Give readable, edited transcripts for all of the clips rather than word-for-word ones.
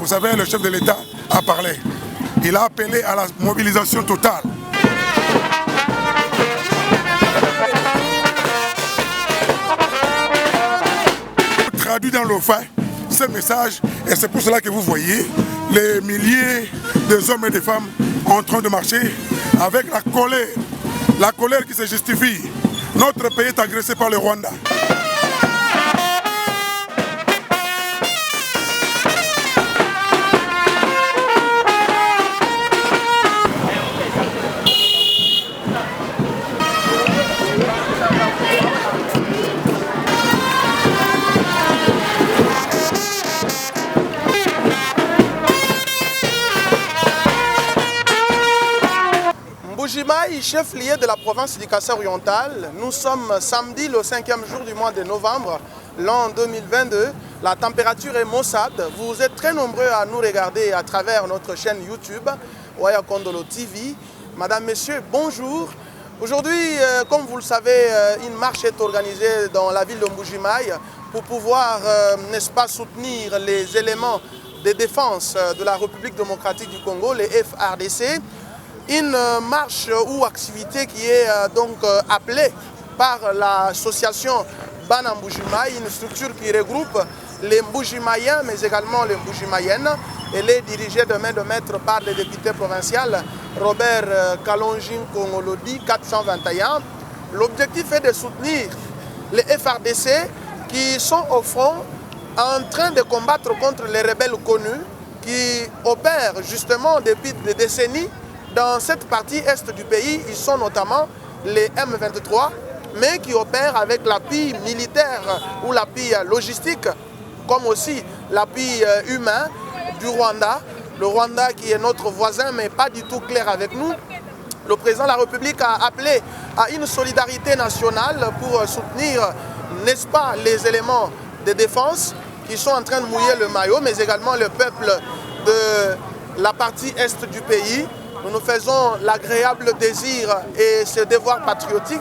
Vous savez, le chef de l'État a parlé. Il a appelé à la mobilisation totale. Traduit dans le fait ce message, et c'est pour cela que vous voyez les milliers d'hommes et de femmes en train de marcher avec la colère qui se justifie. Notre pays est agressé par le Rwanda. Mbuji-Mayi, chef-lieu de la province du Kassai-Oriental, nous sommes samedi le 5e jour du mois de novembre, l'an 2022. La température est maussade. Vous êtes très nombreux à nous regarder à travers notre chaîne YouTube, Waya Kondolo TV. Madame, Messieurs, bonjour. Aujourd'hui, comme vous le savez, une marche est organisée dans la ville de Mbuji-Mayi pour pouvoir, n'est-ce pas, soutenir les éléments de défense de la République démocratique du Congo, les FARDC. Une marche ou activité qui est donc appelée par l'association Bana Mbuji-Mayi, une structure qui regroupe les Mbuji-Mayiens mais également les Mbuji-Mayennes. Elle est dirigée de main de maître par le député provincial Robert Kalonji Kongolodi 421. L'objectif est de soutenir les FARDC qui sont au front en train de combattre contre les rebelles connus qui opèrent justement depuis des décennies dans cette partie est du pays. Ils sont notamment les M23, mais qui opèrent avec l'appui militaire ou l'appui logistique, comme aussi l'appui humain du Rwanda. Le Rwanda qui est notre voisin, mais pas du tout clair avec nous. Le président de la République a appelé à une solidarité nationale pour soutenir, n'est-ce pas, les éléments de défense qui sont en train de mouiller le maillot, mais également le peuple de la partie est du pays. Nous nous faisons l'agréable désir et ce devoir patriotique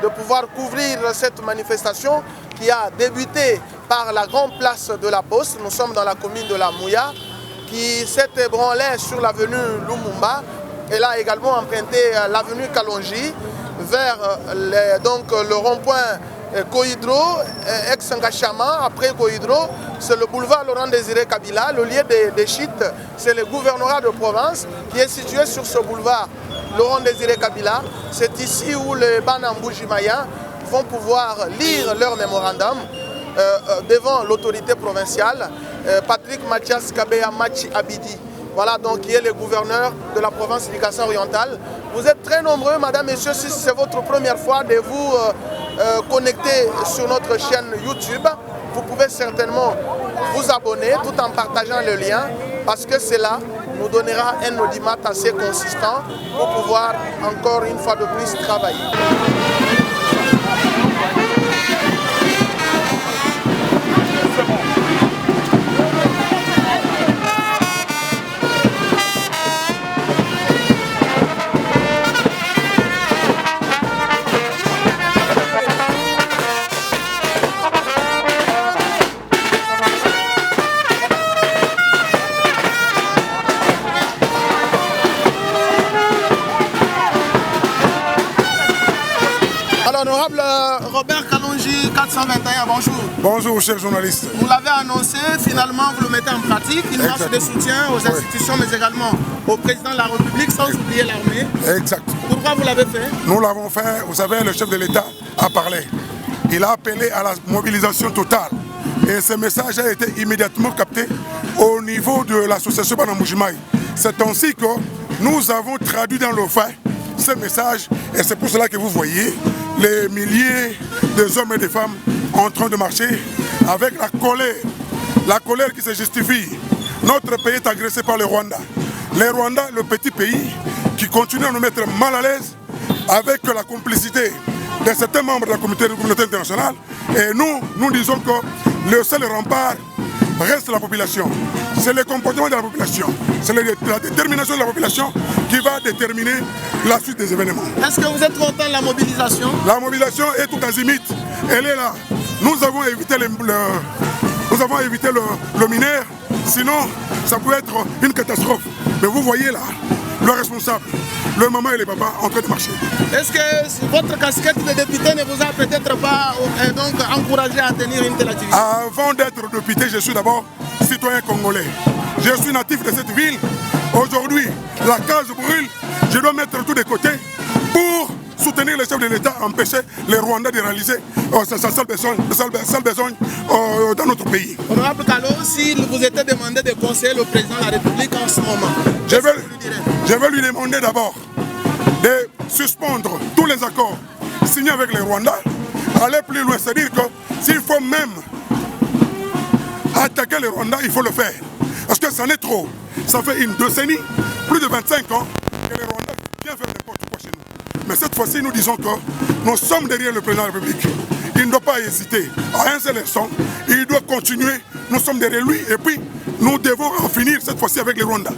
de pouvoir couvrir cette manifestation qui a débuté par la grande place de la Poste. Nous sommes dans la commune de la Mouya, qui s'est ébranlée sur l'avenue Lumumba. Elle a également emprunté l'avenue Kalonji vers le rond-point Koidro, ex-Ngachama. Après Koidro, c'est le boulevard Laurent-Désiré Kabila. Le lieu des chutes, c'est le gouvernorat de province qui est situé sur ce boulevard Laurent-Désiré Kabila. C'est ici où les Bana Mbuji-Mayiens vont pouvoir lire leur mémorandum devant l'autorité provinciale, Patrick Mathias Kabeya Machi Abidi. Voilà donc qui est le gouverneur de la province du Kassai-Oriental. Vous êtes très nombreux, madame, messieurs, si c'est votre première fois de vous connecter sur notre chaîne YouTube. Vous pouvez certainement vous abonner tout en partageant le lien parce que cela nous donnera un audimat assez consistant pour pouvoir encore une fois de plus travailler. Honorable Robert Kalonji 421, bonjour. Bonjour, chers journalistes. Vous l'avez annoncé, finalement vous le mettez en pratique, une marche de soutien aux institutions, mais également au président de la République, sans oublier l'armée. Exact. Pourquoi vous l'avez fait? Nous l'avons fait, vous savez, le chef de l'État a parlé. Il a appelé à la mobilisation totale. Et ce message a été immédiatement capté au niveau de l'association Bana Mbuji-Mayi. C'est ainsi que nous avons traduit dans le fait ce message, et c'est pour cela que vous voyez les milliers d'hommes et de femmes en train de marcher avec la colère qui se justifie. Notre pays est agressé par le Rwanda. Le Rwanda, le petit pays qui continue à nous mettre mal à l'aise avec la complicité de certains membres de la communauté internationale. Et nous disons que le seul rempart reste la population. C'est le comportement de la population, c'est la détermination de la population qui va déterminer la suite des événements. Est-ce que vous êtes content de la mobilisation? La mobilisation est tout azimut, elle est là. Nous avons évité le mineur, Sinon, ça peut être une catastrophe. Mais vous voyez là, le responsable, le maman et les papas en train de marcher. Est-ce que votre casquette de député ne vous a peut-être pas donc encouragé à tenir une telle activité? Avant d'être député, je suis d'abord citoyen congolais. Je suis natif de cette ville. Aujourd'hui, la case brûle. Je dois mettre tout de côté pour soutenir les chefs de l'État, empêcher les Rwandais de réaliser sa sale besogne dans notre pays. Honorable Kalo, s'il vous était demandé de conseiller le président de la République en ce moment, je vais lui demander d'abord de suspendre tous les accords signés avec les Rwandais, aller plus loin, c'est-à-dire que s'il faut même attaquer les Rwandais, il faut le faire. Parce que ça n'est trop. Ça fait une décennie, plus de 25 ans, que les Rwandais viennent faire n'importe quoi chez nous. Mais cette fois-ci, nous disons que nous sommes derrière le président de la République. Il ne doit pas hésiter à un seul instant. Il doit continuer. Nous sommes derrière lui. Et puis, nous devons en finir cette fois-ci avec les Rwandais.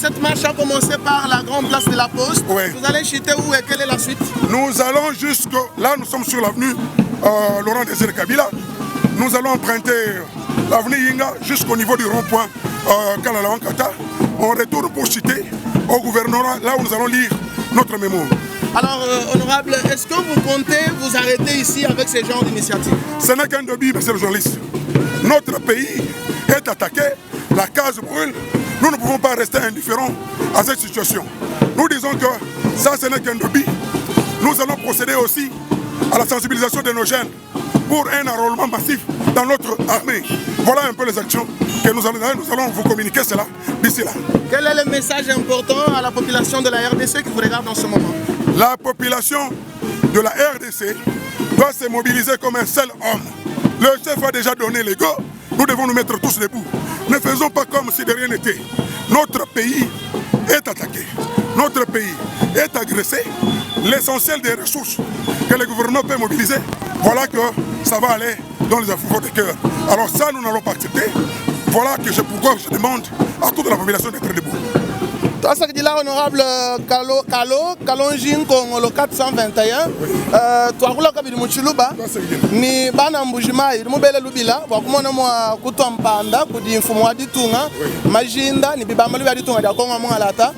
Cette marche a commencé par la grande place de la Poste. Oui. Vous allez chuter où et quelle est la suite? Nous allons jusque là, nous sommes sur l'avenue Laurent Désiré Kabila. Nous allons emprunter l'avenue Yinga jusqu'au niveau du rond-point Kalalawankata. On retourne pour chuter au gouvernorat, là où nous allons lire notre mémoire. Alors, honorable, est-ce que vous comptez vous arrêter ici avec ce genre d'initiative? Ce n'est qu'un début, monsieur le journaliste. Notre pays est attaqué, la case brûle. Nous ne pouvons pas rester indifférents à cette situation. Nous disons que ça, ce n'est qu'un début. Nous allons procéder aussi à la sensibilisation de nos jeunes pour un enrôlement massif dans notre armée. Voilà un peu les actions que nous allons vous communiquer cela d'ici là. Quel est le message important à la population de la RDC qui vous regarde en ce moment? La population de la RDC doit se mobiliser comme un seul homme. Le chef a déjà donné les go, nous devons nous mettre tous debout. Ne faisons pas comme si de rien n'était. Notre pays est attaqué, notre pays est agressé. L'essentiel des ressources que le gouvernement peut mobiliser, voilà que ça va aller dans les affaires de cœur. Alors ça, nous n'allons pas accepter. Voilà pourquoi je demande à toute la population d'être debout. Toi, ce que dit là, honorable Kalonjin Congo, le 421, tu as voulu que Muchiluba, ni Bana Mbujima, il m'a belle lubila, Wakumona moi, Kutompanda, Kudi Fumwa di Tunga, Majinda, ni Bibamalu di Tunga, da Konga Mongalata,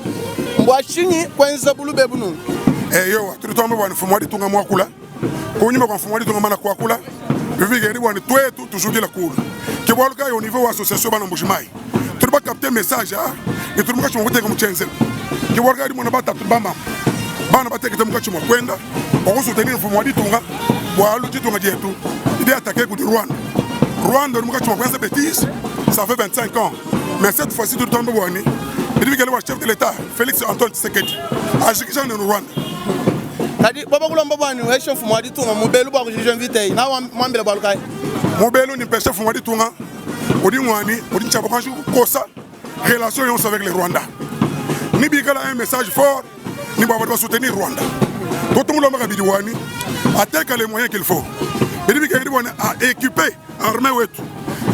Mwachini, Kwenza Bulu Bebunu. Eh yo, tu tombes en Fumwa di Tunga Mwakula, Konyuma en Fumwa di Tunga Manakwakula, le vigéri, on est toujours dit la cour. Qui voit le cas au niveau de l'association Bana Mbujima. Tu dois capter le message, et tu dois capter comme Tchenzel. Tu vois, regarde, mon abat, Bama. Bana Bate, qui t'a dit, Kwenda, on va soutenir le Fumwa di Tunga, Boalou di Tunga Dietou, il est attaqué contre Rwanda. Rwanda, nous avons fait bêtise, ça fait 25 ans. Mais cette fois-ci, tu tombes au Wani. Il dit que le chef de l'État, Félix Antoine Tshisekedi, a agit dans le Rwanda. Kadi baba kulomba bwani we chef mwadi tunga mubelu bwa kujije invite na mwambele bwa lukai mubelu ni pêcheur mwadi tunga odi mwani odi chabo kanju kosa relation avec les Rwandais ni bikala un message fort ni baba doit soutenir Rwanda tout le monde kabidi wani attaque les moyens qu'il faut bidi bikala wani a équiper armée wetu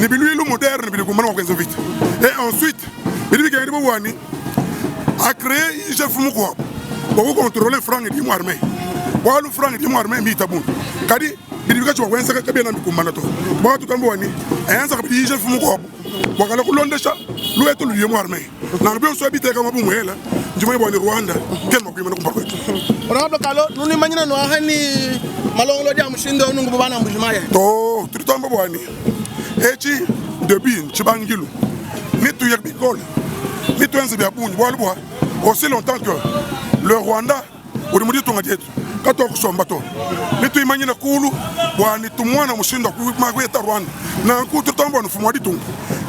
ni bilu lu moderne bidi kumana ko vite et ensuite bidi bikala wani a créé chef mukwa pour contrôler franc et dimo armée walu franc dimo armée mi tabun kadi bidi bikacho wenza ka bena mikumana to ba to tambo wani ayanza ka bidi chef mukwa wakala ku londesha lu eto lu dimo armée na bi on so habite ka mabu mwela njimo iboni Rwanda ken mo kwimana kumpa kwetu honorable Kalo nuni manyina no hani malongolo dia mushindo nungu bana Mbujima ye to tutambo wani echi depuis chibangilu ni tu yak bikol ni tu enze bia bunyi walu bwa aussi longtemps que le Rwanda uri muri tunga dietu kato kusomba to nitu imanyina kulu bwani tumwana mushindo kumakweta Rwanda na kutu tombo nfumwa ditunga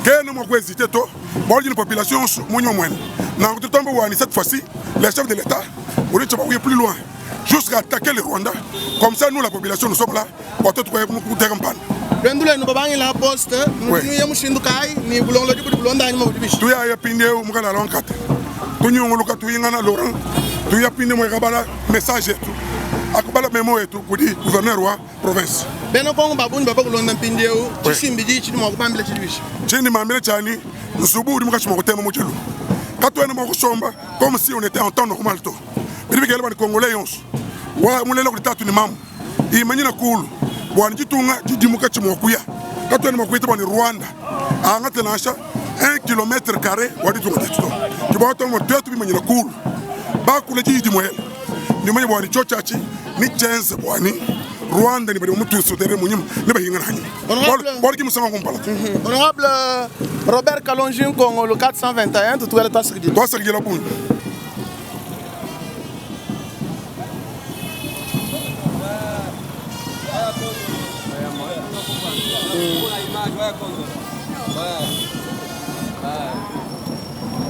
kene mo kwezite to boli une population munyo mwene na kutu tombo bwani cette fois-ci les chefs de l'État uri tchaba plus loin jusqu'à attaquer le Rwanda comme ça nous la population nous sommes là pour tout quoi pour terrampane Bendule no babangi la poste nous ya mushindo kai ni bulongo di bulonda ni mo bibishi tu ya pinde mukala lonkata tunyongoluka tuyingana Laurent tuyapinde mo kabala message etu akubala memo etu kudi gouverneur wa province beno kongo babuni baba kulonda mpindeu chisimbiji chidi mo kubambile chidibishi chindi mambile chani nsubudi mukachimo kutema muchelu katwene mo kusomba comme si on était en temps normal to bibi kele bani congolais yonso wa mulela kutatu ni mamu imanyina kulu bwani chitunga chidimuka chimo kuya katwene mo kuita bani Rwanda angate nasha 1 km carré wadi tu ngati ki ba to mo tetu bi manyina cool ba kula ji di moyel ni manya bo ni chochachi ni chance bo ni Rwanda ni bari mutu sotere munyum ne ba yingana hani bol ki musama kumpala honorable Robert Kalonjin Congo le 421 tout le temps sirdi to sirgi la bun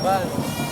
Vai.